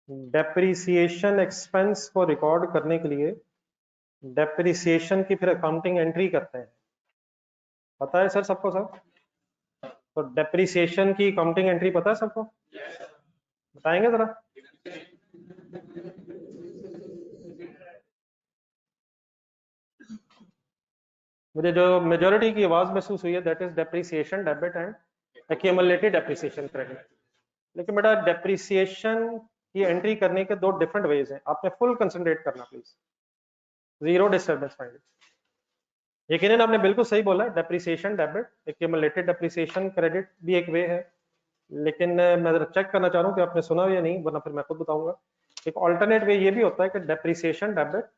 Depreciation expense को record करने के लिए डेप्रिसिएशन की फिर अकाउंटिंग एंट्री करते हैं, पता है सर सबको सर? तो डेप्रिसिएशन की अकाउंटिंग एंट्री पता है सबको? बताएंगे जरा। मुझे जो मेजोरिटी की आवाज महसूस हुई है that is depreciation debit and accumulated depreciation credit. लेकिन बेटा डेप्रिसिएशन की एंट्री करने के दो डिफरेंट वेज हैं, आपने फुल कंसंट्रेट करना प्लीज, जीरो डिस्टर्बेंस माइंड। यकीनन आपने बिल्कुल सही बोला, depreciation debit, accumulated depreciation credit भी एक वे है, लेकिन मैं जरा चेक करना चाह रहा हूँ कि आपने सुना या नहीं, वरना फिर मैं खुद बताऊंगा। एक ऑल्टरनेट वे ये भी होता है कि डेप्रिसिएशन डेबिट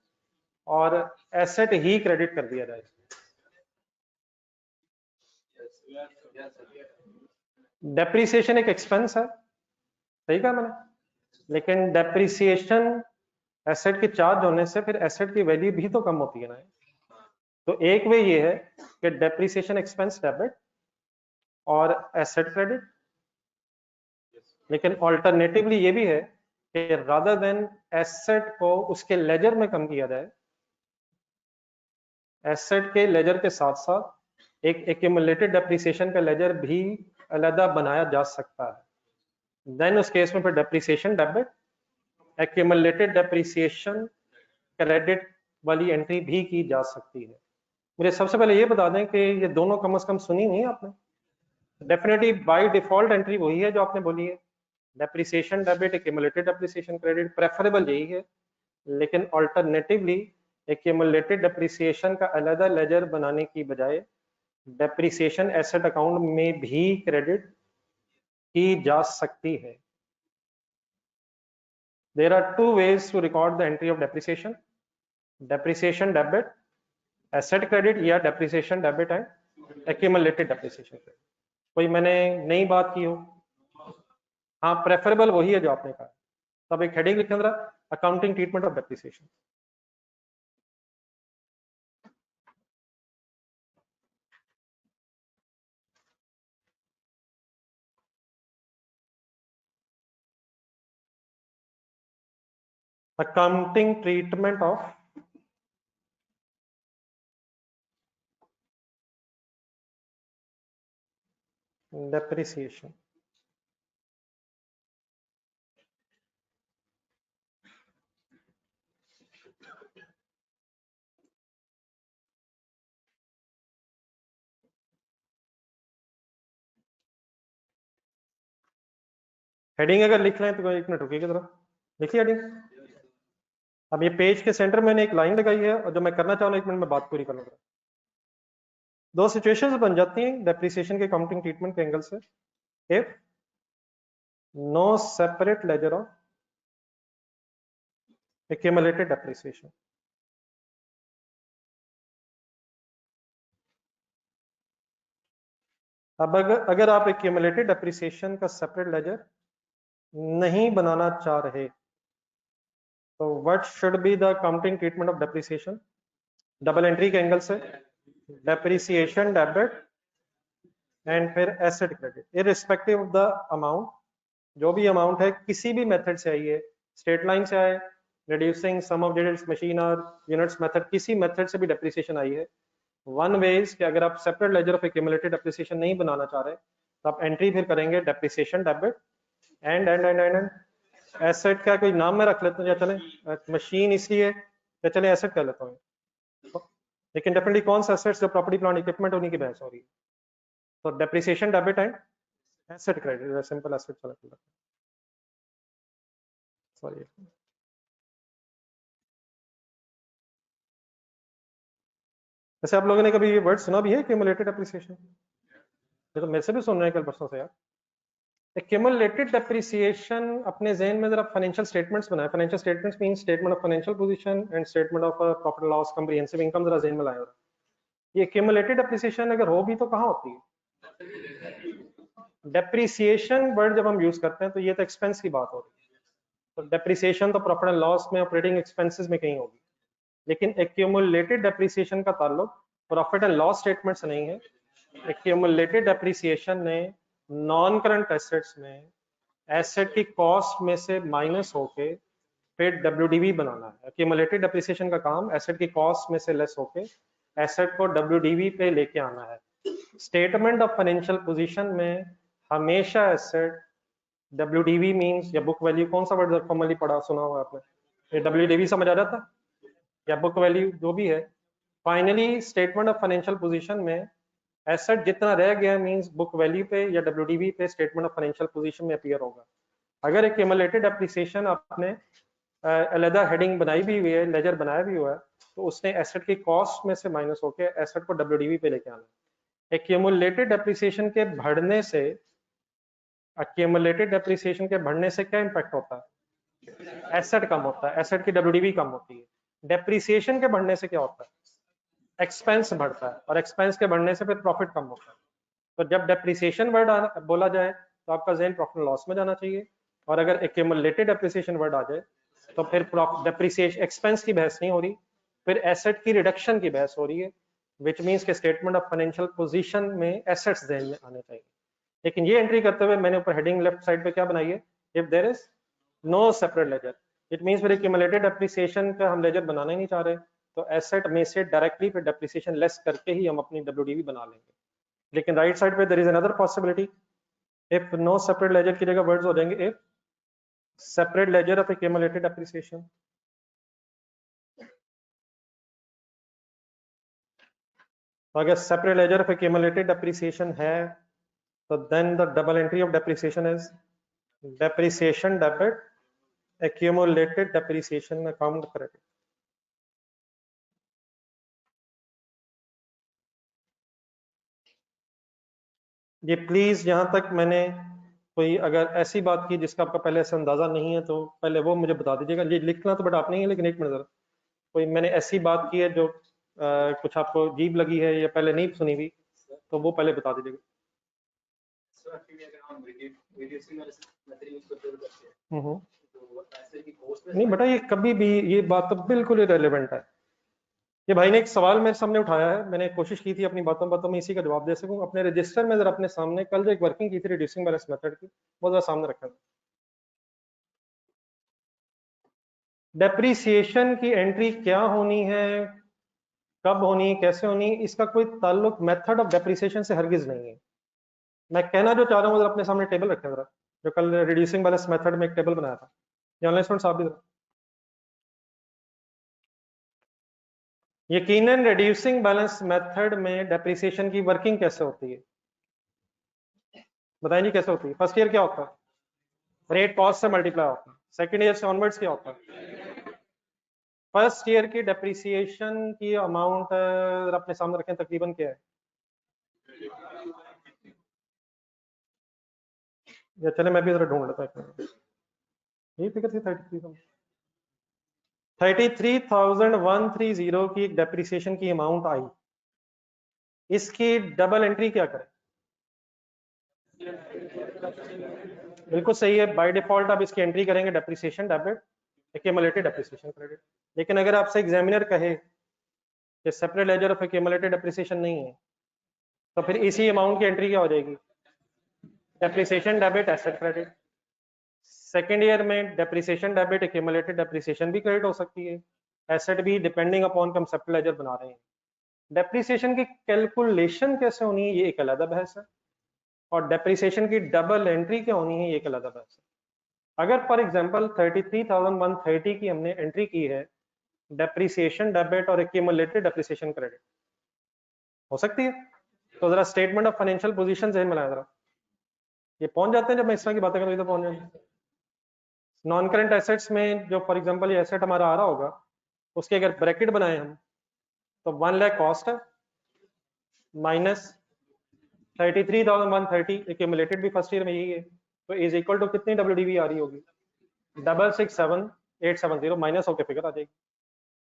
और एसेट ही क्रेडिट कर दिया जाए। डेप्रिसिएशन एक एक्सपेंस है, सही कहा मैंने, लेकिन डेप्रिसिएशन एसेट के चार्ज होने से फिर एसेट की वैल्यू भी तो कम होती है ना। तो एक वे ये है कि डेप्रिसिएशन एक्सपेंस डेबिट और एसेट क्रेडिट, लेकिन ऑल्टरनेटिवली ये भी है कि रादर देन एसेट को उसके लेजर में कम किया जाए, एसेट के लेजर के साथ साथ एक एक्यूमुलेटेड डेप्रिसिएशन का लेजर भी अलग बनाया जा सकता है। देन उस केस में फिर depreciation debit, accumulated depreciation credit वाली एंट्री भी की जा सकती है। मुझे सबसे पहले ये बता दें कि ये दोनों कम से कम सुनी नहीं आपने? डेफिनेटली बाय डिफॉल्ट एंट्री वही है जो आपने बोली है, depreciation debit, accumulated depreciation credit, preferable यही है, लेकिन ऑल्टरनेटिवली एक्यूमुलेटेड डेप्रिसिएशन का अलग लेजर बनाने की बजाय डेप्रिसिएशन एसेट अकाउंट में भी क्रेडिट की जा सकती है। There are two ways to record the entry of depreciation: depreciation debit, asset credit, या depreciation debit and accumulated depreciation credit। कोई मैंने नई बात की हो? हाँ, प्रेफरेबल वही है जो आपने कहा। तब एक हेडिंग लिखें जरा, accounting treatment of depreciation. Accounting treatment of depreciation. Heading अगर लिख लें तो एक मिनट रुकिएगा जरा, लिखिए हेडिंग। अब ये पेज के सेंटर में मैंने एक लाइन लगाई है और जो मैं करना चाह रहा हूँ, एक मिनट में बात पूरी कर लूंगा। दो सिचुएशंस बन जाती हैं डेप्रिसिएशन के अकाउंटिंग ट्रीटमेंट के एंगल से। If no separate ledger of accumulated depreciation, अब अगर आप accumulated depreciation का सेपरेट लेजर नहीं बनाना चाह रहे तो what should be the accounting treatment of depreciation? Double entry के एंगल से डेप्रिसिएशन डेबिट एंड फिर asset credit, irrespective of the amount. जो भी अमाउंट है किसी भी मेथड से आई है, स्ट्रेट लाइन से आए, रिड्यूसिंग सम ऑफ डिडक्ट्स, मशीन और यूनिट्स मेथड, किसी मेथड से भी डेप्रिसिएशन आई है, वन वेज कि अगर आप separate ledger of accumulated depreciation नहीं बनाना चाह रहे तो आप एंट्री फिर करेंगे depreciation debit and and and and asset का कोई नाम मैं रख लेता हूँ, या चले मशीन इसलिए, या चले एसेट कर लेता हूँ, लेकिन डेफिनेटली कौन सा एसेट्स जो प्रॉपर्टी प्लांट इक्विपमेंट उन्हीं की बहस हो रही है। तो depreciation debit and asset credit, simple asset चला, सॉरी। वैसे आप लोगों ने कभी ये वर्ड सुना भी है एक्यूमुलेटेड डेप्रिसिएशन? ये तो मेरे से भी सुन रहे हैं कल परसों से यार। एक्यूमुलेटेड डेप्रिसिएशन अपने ज़हन में जरा फाइनेंशियल स्टेटमेंट्स बनाए। Financial statements mean statement of financial position and statement of profit loss, comprehensive income, जरा ज़हन में लाए। ये एक्यूमुलेटेड डेप्रिसिएशन अगर हो भी तो कहाँ होती है? डेप्रिसिएशन वर्ड जब हम यूज करते हैं तो ये तो एक्सपेंस की बात हो रही है, तो डेप्रिसिएशन तो प्रॉफिट एंड लॉस में, ऑपरेटिंग एक्सपेंसेस में कहीं होगी, लेकिन एक्यूमुलेटेड डेप्रिसिएशन का ताल्लुक प्रॉफिट एंड लॉस स्टेटमेंट से नहीं है। एक्यूमुलेटेड डेप्रिसिएशन ने नॉन करंट एसेट्स में एसेट की कॉस्ट में से माइनस होके फिर WDV बनाना है। एक्यूमुलेटेड डेप्रिसिएशन का काम एसेट की कॉस्ट में से लेस होके एसेट को WDV पे लेके आना है। स्टेटमेंट ऑफ फाइनेंशियल पोजीशन में हमेशा एसेट WDV मींस या बुक वैल्यू, कौन सा वर्ड कॉमनली पढ़ा सुना हुआ आपने, ये WDV समझ आ जाता या बुक वैल्यू जो भी है। Finally statement of financial position में एसेट जितना रह गया मींस बुक वैल्यू पे या WDV पे स्टेटमेंट ऑफ फाइनेंशियल पोजीशन में अपीयर होगा। अगर एक्यूमुलेटेड डेप्रिसिएशन आपने अलग हेडिंग बनाई भी हुई है, लेजर बनाया भी हुआ है, तो उसने एसेट की कॉस्ट में से माइनस होके एसेट को WDV पे लेके आना है। एक्यूमुलेटेड डेप्रिसिएशन के बढ़ने से, एक्यूमुलेटेड डेप्रिसिएशन के बढ़ने से क्या इंपैक्ट होता है? एसेट कम होता है, एसेट की WDV कम होती है। डेप्रिसिएशन के बढ़ने से क्या होता है? एक्सपेंस बढ़ता है, और एक्सपेंस के बढ़ने से फिर प्रॉफिट कम होता है। तो जब डेप्रिसिएशन वर्ड बोला जाए तो आपका ज़हन प्रॉफिट लॉस में जाना चाहिए, और अगर एक्यूमुलेटेड डेप्रिसिएशन वर्ड आ जाए तो फिर डेप्रिसिएशन एक्सपेंस की बहस नहीं हो रही, फिर एसेट की रिडक्शन की बहस हो रही है, विच मींस के स्टेटमेंट ऑफ फाइनेंशियल पोजीशन में एसेट्स ध्यान में आने चाहिए। लेकिन ये एंट्री करते हुए मैंने ऊपर हेडिंग लेफ्ट साइड पे क्या बनाई है, if there is no separate ledger, it means फिर एक्यूमुलेटेड डेप्रिसिएशन का हम लेजर बनाना ही नहीं चाह रहे, तो एसेट में से डायरेक्टली फिर डेप्रिसिएशन लेस करके ही हम अपनी WDV बना लेंगे। लेकिन राइट साइड पे there is another possibility, if no separate ledger की जगह वर्ड्स हो जाएंगे if separate ledger of accumulated depreciation. तो अगर separate ledger of accumulated depreciation है तो then the double entry of depreciation is depreciation debit accumulated depreciation account credit. ये please यहां तक मैंने कोई अगर ऐसी बात की जिसका आपका पहले से अंदाजा नहीं है तो पहले वो मुझे बता दीजिएगा। ये लिखना तो बट आप नहीं है, लेकिन एक मिनट जरा, कोई मैंने ऐसी बात की है जो कुछ आपको अजीब लगी है या पहले नहीं सुनी हुई, तो वो पहले बता दीजिएगा। नहीं बेटा, ये कभी भी ये बात तो बिल्कुल इरेलेवेंट है। ये भाई ने एक सवाल मेरे सामने उठाया है, मैंने कोशिश की थी अपनी बातों बातों में इसी का जवाब दे सकूं। अपने रजिस्टर में जरा अपने सामने कल जो एक वर्किंग की थी रिड्यूसिंग बैलेंस मेथड की, वो जरा सामने रखा। डेप्रिसिएशन की एंट्री क्या होनी है, कब होनी, कैसे होनी, इसका कोई ताल्लुक मेथड ऑफ डेप्रिसिएशन से हरगिज नहीं है। मैं कहना जो चाह रहा हूँ जरा अपने सामने टेबल रखें जरा, जो कल रिड्यूसिंग बैलेंस मेथड में एक टेबल बनाया था, ऑनलाइन स्टूडेंट्स आप भी जरा। यकीनन रिड्यूसिंग बैलेंस मेथड में डेप्रिसिएशन की वर्किंग कैसे होती है, बताइए कैसे होती है। फर्स्ट ईयर क्या होता है, रेट कॉस्ट से मल्टीप्लाई होता है। सेकंड ईयर से ऑनवर्ड्स क्या होता है, फर्स्ट ईयर की डेप्रिसिएशन की अमाउंट अपने सामने रखें, तकरीबन क्या है, या चले मैं भी जरा ढूंढ लेता हूँ। ये फिगर थी 33,130 की एक डेप्रिसिएशन की अमाउंट आई, इसकी डबल एंट्री क्या करें। बिल्कुल सही है, बाय डिफॉल्ट आप इसकी एंट्री करेंगे depreciation debit accumulated depreciation credit. लेकिन अगर आपसे एग्जामिनर कहे कि separate ledger of accumulated depreciation नहीं है, तो फिर इसी अमाउंट की एंट्री क्या हो जाएगी, depreciation debit asset credit. Second year में डेप्रिसिएशन डेबिट एक्यूमुलेटेड डेप्रिसिएशन भी क्रेडिट हो सकती है, एसेट भी, डिपेंडिंग अपॉन हम सेपरेट लेजर बना रहे हैं। डेप्रिसिएशन की कैलकुलेशन कैसे होनी है ये एक अलग बहस है, और डेप्रिसिएशन की डबल एंट्री क्या होनी है ये एक अलग बहस है। अगर फॉर एग्जांपल 33,130 की हमने एंट्री की है डेप्रिसिएशन डेबिट और एक्यूमुलेटेड डेप्रिसिएशन क्रेडिट, हो सकती है। तो जरा स्टेटमेंट ऑफ फाइनेंशियल पोजीशन जहन में लाया जरा, ये पहुंच जाते हैं जब मैं इस तरह की बातें करूँ तो पहुंच जाएंगे। नॉन करंट एसेट्स में जो फॉर एग्जांपल ये एसेट हमारा आ रहा होगा, उसके अगर ब्रैकेट बनाए हम तो 1 लाख कॉस्ट है माइनस 33,130 एक्यूमुलेटेड भी फर्स्ट ईयर में यही है, तो इज इक्वल टू कितनी WDV आ रही होगी, 667870 माइनस होकर फिगर आ जाएगी।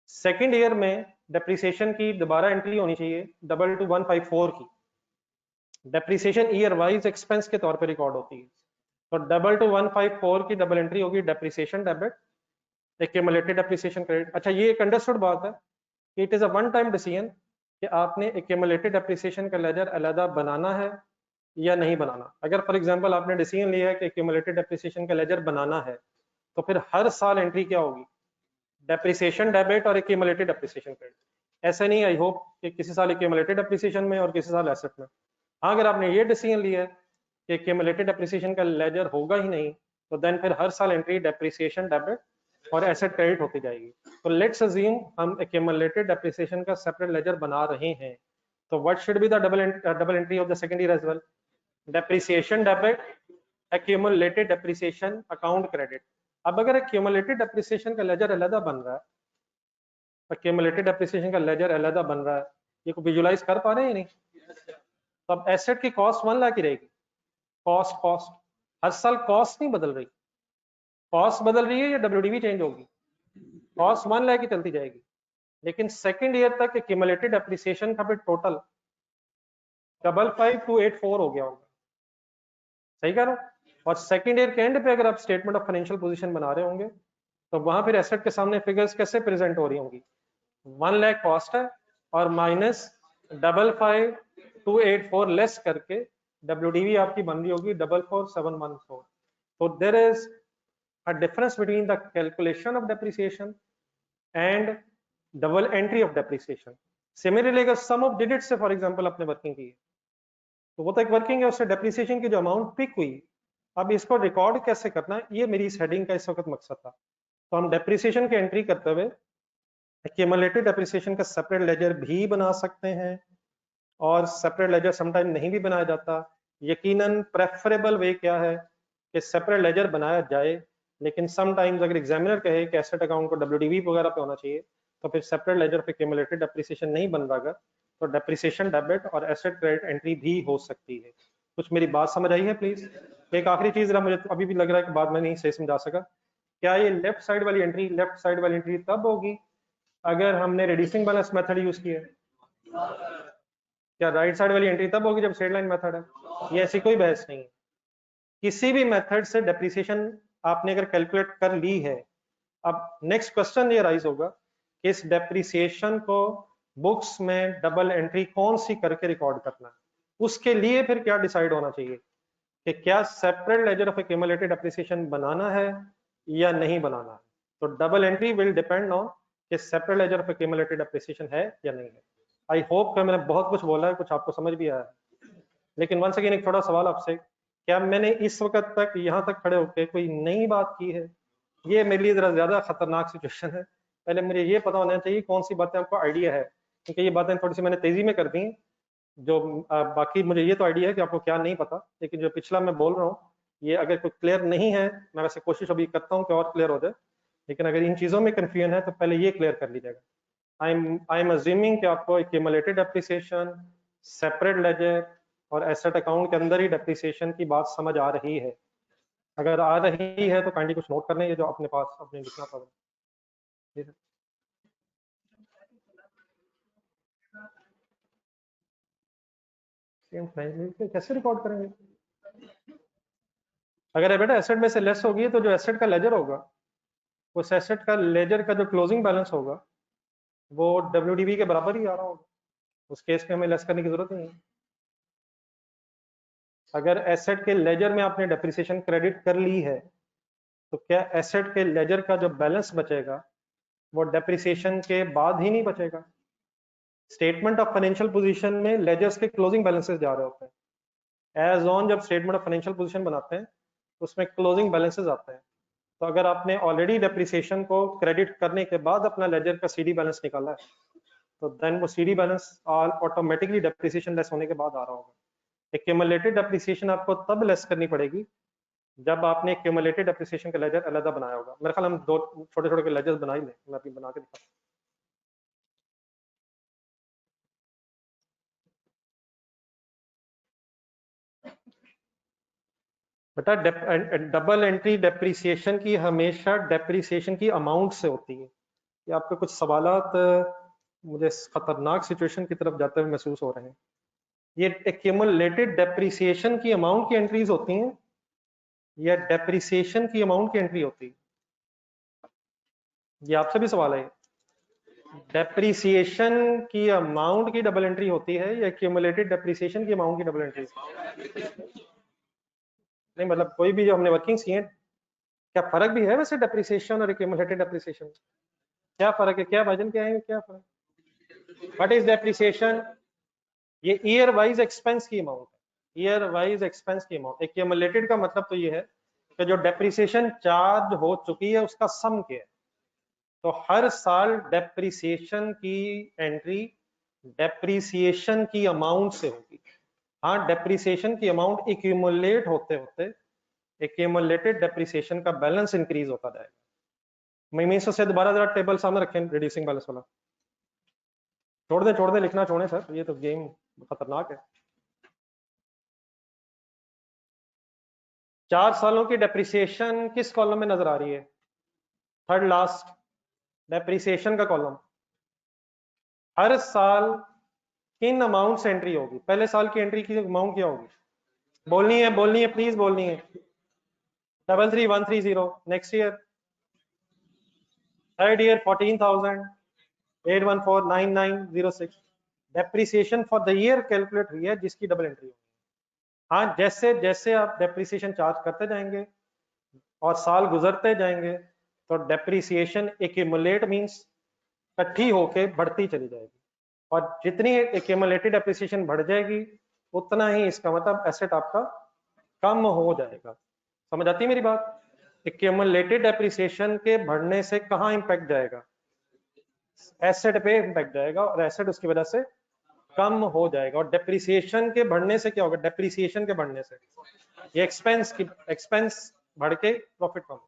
सेकेंड ईयर में डेप्रिसिएशन की दोबारा एंट्री होनी चाहिए 22,154 की, डेप्रिसिएशन ईयर वाइज एक्सपेंस के तौर पे रिकॉर्ड होती है, तो 22,154 की डबल एंट्री होगी depreciation debit accumulated depreciation credit. अच्छा, ये एक अंडरस्टूड बात है कि it is a one time decision कि आपने एक्यूमुलेटेड डेप्रिसिएशन का लेजर अलग बनाना है या नहीं बनाना। अगर फॉर एग्जांपल आपने डिसीजन लिया है कि एक्यूमुलेटेड डेप्रिसिएशन का लेजर बनाना है, तो फिर हर साल एंट्री क्या होगी, डेप्रिसिएशन डेबिट और एक्यूमुलेटेड डेप्रिसिएशन क्रेडिट। ऐसा नहीं आई होप कि किसी साल एक्यूमुलेटेड डेप्रिसिएशन में और किसी साल एसेट में। हाँ, अगर आपने ये डिसीजन लिया है कि एक्यूमुलेटेड डेप्रिसिएशन का लेजर होगा ही नहीं, तो देन फिर हर साल एंट्री डेप्रिसिएशन डेबिट और एसेट क्रेडिट होती जाएगी। तो लेट्स अज्यूम हम एक्यूमुलेटेड डेप्रिसिएशन का सेपरेट लेजर बना रहे हैं, तो what should be the double entry of the second year as well, depreciation debit, accumulated depreciation account credit. अब अगर एक्यूमुलेटेड डेप्रिसिएशन का लेजर अलग बन रहा है, एक्यूमुलेटेड डेप्रिसिएशन का लेजर अलग बन रहा है, ये को विजुलाइज कर पा रहे हैं नहीं, तो अब एसेट की कॉस्ट 1 लाख की रहेगी। कॉस्ट हर साल कॉस्ट नहीं बदल रही, कॉस्ट बदल रही है या डब्ल्यूडीवी चेंज होगी, कॉस्ट 1 लाख की चलती जाएगी, लेकिन सेकंड ईयर तक एक्यूमुलेटेड डेप्रिसिएशन का भी टोटल 55284 हो गया होगा, सही कह रहा हूं। और सेकंड ईयर के एंड पे अगर आप स्टेटमेंट ऑफ फाइनेंशियल पोजीशन बना रहे होंगे, तो वहां फिर एसेट के सामने फिगर्स कैसे प्रेजेंट हो रही होंगी, 1 लाख कॉस्ट है और माइनस 55284 लेस करके डब्ल्यूडीवी आपकी बन रही होगी 44714। तो there is a difference between the calculation of depreciation and double entry of depreciation. Similarly अगर सम ऑफ डिजिट से फॉर एग्जांपल आपने वर्किंग की है, तो वो तो एक वर्किंग है, उससे डेप्रिसिएशन की जो अमाउंट पिक हुई, अब इसको रिकॉर्ड कैसे करना है, ये मेरी इस हेडिंग का इस वक्त मकसद था। तो हम डेप्रिसिएशन की एंट्री करते हुए एक्यूमुलेटेड डेप्रिसिएशन का सेपरेट लेजर भी बना सकते हैं, और सेपरेट लेजर समटाइम नहीं भी बनाया जाता। यकीनन प्रेफरेबल वे क्या है कि सेपरेट लेजर बनाया जाए, लेकिन समटाइम्स अगर एग्जामिनर कहे कि एसेट अकाउंट को डब्ल्यूडीवी वगैरह पे होना चाहिए, तो फिर सेपरेट लेजर पे एक्यूमुलेटेड डेप्रिसिएशन नहीं बन रहा, तो डेप्रिसिएशन डेबिट और एसेट क्रेडिट एंट्री भी हो सकती है। कुछ मेरी बात समझ आई है प्लीज। एक आखिरी चीज मुझे तो अभी भी लग रहा है कि बात मैं नहीं सही समझा सका, क्या ये लेफ्ट साइड वाली एंट्री तब होगी अगर हमने रिड्यूसिंग बैलेंस मेथड यूज किया, क्या राइट साइड वाली एंट्री तब होगी जब स्ट्रेट लाइन मेथड है? ये ऐसी कोई बहस नहीं है। किसी भी मेथड से डेप्रिसिएशन आपने अगर कैलकुलेट कर ली है, अब नेक्स्ट क्वेश्चन ये राइज होगा कि इस डेप्रिसिएशन को बुक्स में डबल एंट्री कौन सी करके रिकॉर्ड करना है। उसके लिए फिर क्या डिसाइड होना चाहिए कि क्या separate ledger of accumulated depreciation बनाना है या नहीं बनाना है। तो double entry will depend on कि separate ledger of accumulated depreciation है या नहीं है। आई होप कि मैंने बहुत कुछ बोला है, कुछ आपको समझ भी आया है। लेकिन वंस अगेन एक थोड़ा सवाल आपसे, क्या मैंने इस वक्त तक यहाँ तक खड़े होकर कोई नई बात की है? ये मेरे लिए जरा ज्यादा खतरनाक सिचुएशन है। पहले मुझे ये पता होना चाहिए कौन सी बातें आपको आइडिया है, क्योंकि ये बातें थोड़ी सी मैंने तेजी में कर दी हैं। जो बाकी मुझे ये तो आइडिया है कि आपको क्या नहीं पता, लेकिन जो पिछला मैं बोल रहा हूँ ये अगर कोई क्लियर नहीं है, मैं वैसे कोशिश अभी करता हूँ कि और क्लियर हो जाए, लेकिन अगर इन चीजों में कंफ्यूजन है तो पहले ये क्लियर कर लीजिएगा। आई एम अज्यूमिंग कि आपको एक्यूमुलेटेड डेप्रिसिएशन, सेपरेट लेजर और एसेट अकाउंट के अंदर ही डेप्रिसिएशन की बात समझ आ रही है। अगर आ रही है तो काइंडली कुछ नोट कर लें, ये जो अपने पास अपने लिखना पड़ेगा। कैसे रिकॉर्ड करेंगे? अगर बेटा एसेट में से लेस होगी तो जो एसेट का लेजर होगा, उस एसेट का लेजर का जो क्लोजिंग बैलेंस होगा वो डब्ल्यूडीवी के बराबर ही आ रहा होगा। उस केस में हमें लेस करने की जरूरत नहीं है। अगर एसेट के लेजर में आपने डेप्रिसिएशन क्रेडिट कर ली है, तो क्या एसेट के लेजर का जो बैलेंस बचेगा वो डेप्रिसिएशन के बाद ही नहीं बचेगा? स्टेटमेंट ऑफ फाइनेंशियल पोजीशन में लेजर्स के क्लोजिंग बैलेंसेस जा रहे होते हैं। एज ऑन जब स्टेटमेंट ऑफ फाइनेंशियल पोजीशन बनाते हैं उसमें क्लोजिंग बैलेंसेस आते हैं। तो अगर आपने ऑलरेडी डेप्रिसिएशन को क्रेडिट करने के बाद अपना लेजर का सीडी बैलेंस निकाला है, तो देन वो CD balance automatically depreciation less होने के बाद आ रहा होगा। एक्यूमुलेटेड डेप्रिसिएशन आपको तब लेस करनी पड़ेगी जब आपने एक्यूमुलेटेड डेप्रिसिएशन का लेजर अलग बनाया होगा। मेरे ख्याल हम दो छोटे छोटे लेजर्स बना ही लें, मैं अभी बना के दिखाता हूं। बेटा डबल एंट्री डेप्रिसिएशन की हमेशा डेप्रिसिएशन की अमाउंट से होती है। ये आपके कुछ सवालात मुझे खतरनाक सिचुएशन की तरफ जाते हुए महसूस हो रहे हैं। ये एक्यूमुलेटेड डेप्रिसिएशन की अमाउंट की एंट्रीज होती हैं या डेप्रिसिएशन की अमाउंट की एंट्री होती है? ये आपसे भी सवाल है। डेप्रिसिएशन की अमाउंट की डबल एंट्री होती है या एक्यूमुलेटेड डेप्रिसिएशन की अमाउंट की डबल एंट्री? नहीं मतलब कोई भी जो हमने वर्किंग्स की हैं, क्या फर्क भी है वैसे डेप्रिसिएशन और एक्यूमुलेटेड डेप्रिसिएशन? क्या फर्क है, क्या वजन क्या है, क्या फर्क? What is depreciation? ये ईयर वाइज एक्सपेंस की अमाउंट है, ईयर वाइज एक्सपेंस की अमाउंट। एक्यूमुलेटेड का मतलब तो ये है कि जो डेप्रिसिएशन चार्ज हो चुकी है उसका सम क्या है। तो हर साल डेप्रिसिएशन की एंट्री डेप्रिसिएशन की अमाउंट से होगी। हाँ, डेप्रिसिएशन की अमाउंट एक्यूमुलेट होते होते एक्यूमुलेटेड डेप्रिसिएशन का बैलेंस इंक्रीज होता जाएगा। मीन्स से दोबारा जरा टेबल सामने रखें, रिड्यूसिंग बैलेंस वाला। छोड़ दें लिखना छोड़ें सर, ये तो गेम खतरनाक है। 4 सालों की डेप्रिसिएशन किस कॉलम में नजर आ रही है? थर्ड लास्ट डेप्रिसिएशन का कॉलम। हर साल किन अमाउंट से एंट्री होगी? पहले साल की एंट्री की अमाउंट क्या होगी? बोलनी है प्लीज बोलनी है। 33130। Next year, third year 14,000, 8149906। Depreciation for the year calculate हुई है जिसकी डबल एंट्री होगी। हाँ, जैसे जैसे आप डेप्रिसिएशन चार्ज करते जाएंगे और साल गुजरते जाएंगे तो डेप्रिसिएशन एक्यूमुलेट मींस इकट्ठी होके बढ़ती चली जाएगी, और जितनी एक्यूमुलेटेड डेप्रिसिएशन बढ़ जाएगी उतना ही इसका मतलब एसेट आपका कम हो जाएगा। समझ आती है मेरी बात? एक्यूमुलेटेड डेप्रिसिएशन के बढ़ने से कहाँ इंपैक्ट जाएगा? एसेट पे इंपैक्ट जाएगा, और एसेट उसकी वजह से कम हो जाएगा। और डेप्रिसिएशन के बढ़ने से क्या होगा? डेप्रिसिएशन के बढ़ने से ये एक्सपेंस बढ़ के प्रॉफिट कम।